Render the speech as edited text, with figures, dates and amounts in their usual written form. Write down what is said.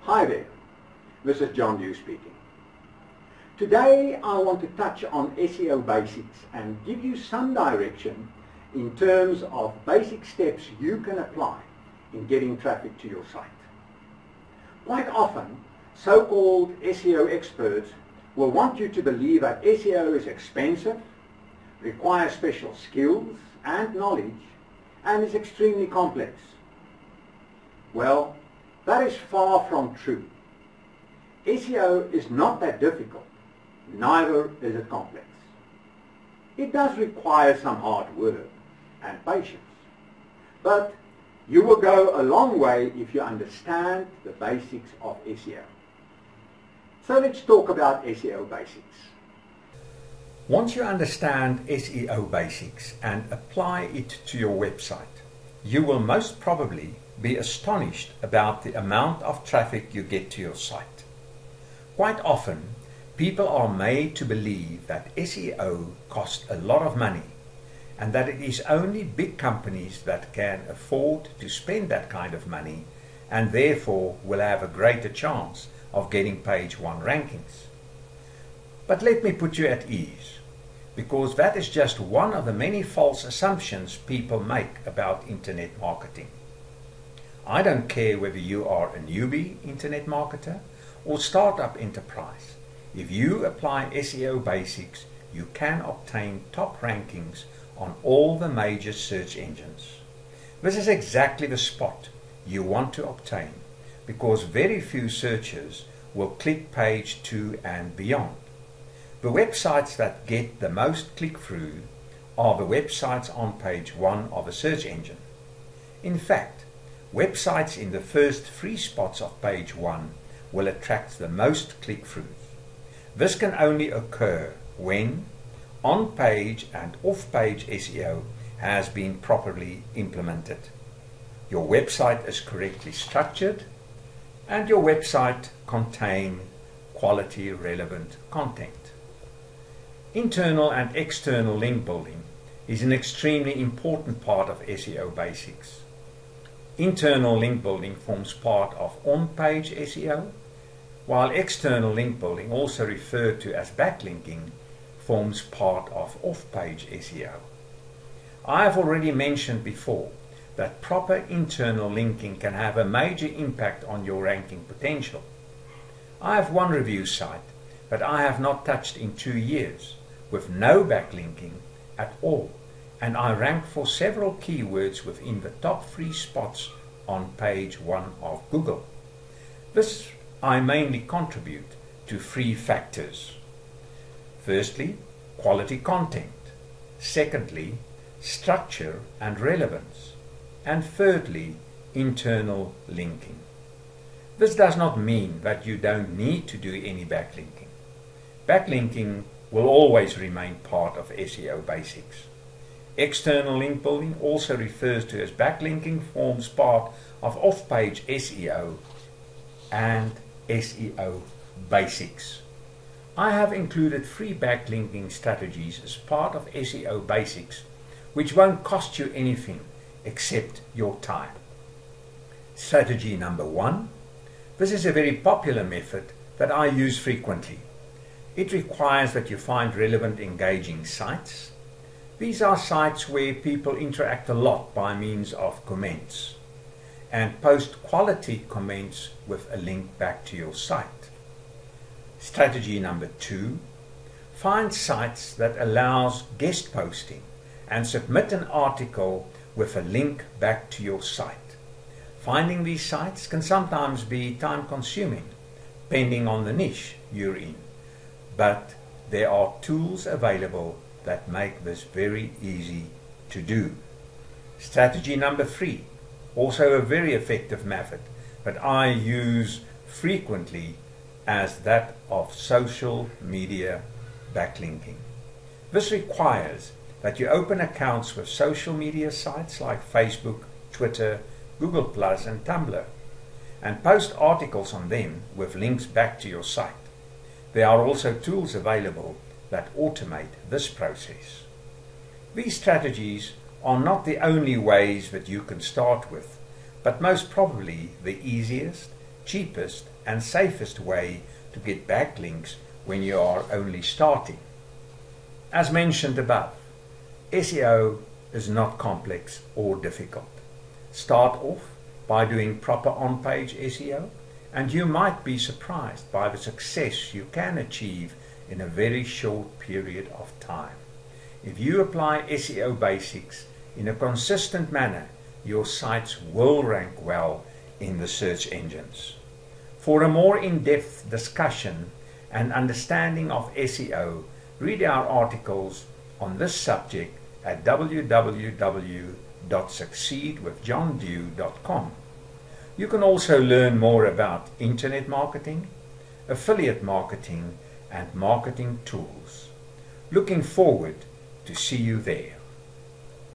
Hi there, this is John Yu speaking. Today I want to touch on SEO basics and give you some direction in terms of basic steps you can apply in getting traffic to your site. Quite often, so-called SEO experts will want you to believe that SEO is expensive, requires special skills and knowledge, and is extremely complex. Well, that is far from true. SEO is not that difficult, neither is it complex. It does require some hard work and patience, but you will go a long way if you understand the basics of SEO. So let's talk about SEO basics. Once you understand SEO basics and apply it to your website, you will most probably be astonished about the amount of traffic you get to your site. Quite often, people are made to believe that SEO costs a lot of money and that it is only big companies that can afford to spend that kind of money and therefore will have a greater chance of getting page 1 rankings. But let me put you at ease, because that is just one of the many false assumptions people make about internet marketing. I don't care whether you are a newbie internet marketer or startup enterprise. If you apply SEO basics, you can obtain top rankings on all the major search engines. This is exactly the spot you want to obtain, because very few searchers will click page 2 and beyond. The websites that get the most click-through are the websites on page 1 of a search engine. In fact, websites in the first 3 spots of page 1 will attract the most click-throughs. This can only occur when on-page and off-page SEO has been properly implemented. Your website is correctly structured and your website contains quality relevant content. Internal and external link building is an extremely important part of SEO basics. Internal link building forms part of on-page SEO, while external link building, also referred to as backlinking, forms part of off-page SEO. I have already mentioned before that proper internal linking can have a major impact on your ranking potential. I have one review site that I have not touched in 2 years, with no backlinking at all, and I rank for several keywords within the top 3 spots on page 1 of Google. This I mainly contribute to 3 factors. Firstly, quality content. Secondly, structure and relevance. And thirdly, internal linking. This does not mean that you don't need to do any backlinking. Backlinking will always remain part of SEO basics. External link building, also referred to as backlinking, forms part of off-page SEO and SEO basics. I have included 3 backlinking strategies as part of SEO basics, which won't cost you anything except your time. Strategy number 1. This is a very popular method that I use frequently. It requires that you find relevant, engaging sites. These are sites where people interact a lot by means of comments and post quality comments with a link back to your site. Strategy number 2. Find sites that allows guest posting and submit an article with a link back to your site. Finding these sites can sometimes be time consuming, depending on the niche you're in. But there are tools available that make this very easy to do. Strategy number 3, also a very effective method that I use frequently, as that of social media backlinking. This requires that you open accounts with social media sites like Facebook, Twitter, Google+, and Tumblr, and post articles on them with links back to your site. There are also tools available that automate this process. These strategies are not the only ways that you can start with, but most probably the easiest cheapest and safest way to get backlinks when you are only starting. As mentioned above, SEO is not complex or difficult. Start off by doing proper on-page SEO, and you might be surprised by the success you can achieve in a very short period of time. If you apply SEO basics in a consistent manner, your sites will rank well in the search engines. For a more in-depth discussion and understanding of SEO, read our articles on this subject at www.succeedwithjohndew.com. You can also learn more about internet marketing, affiliate marketing, and marketing tools. Looking forward to see you there.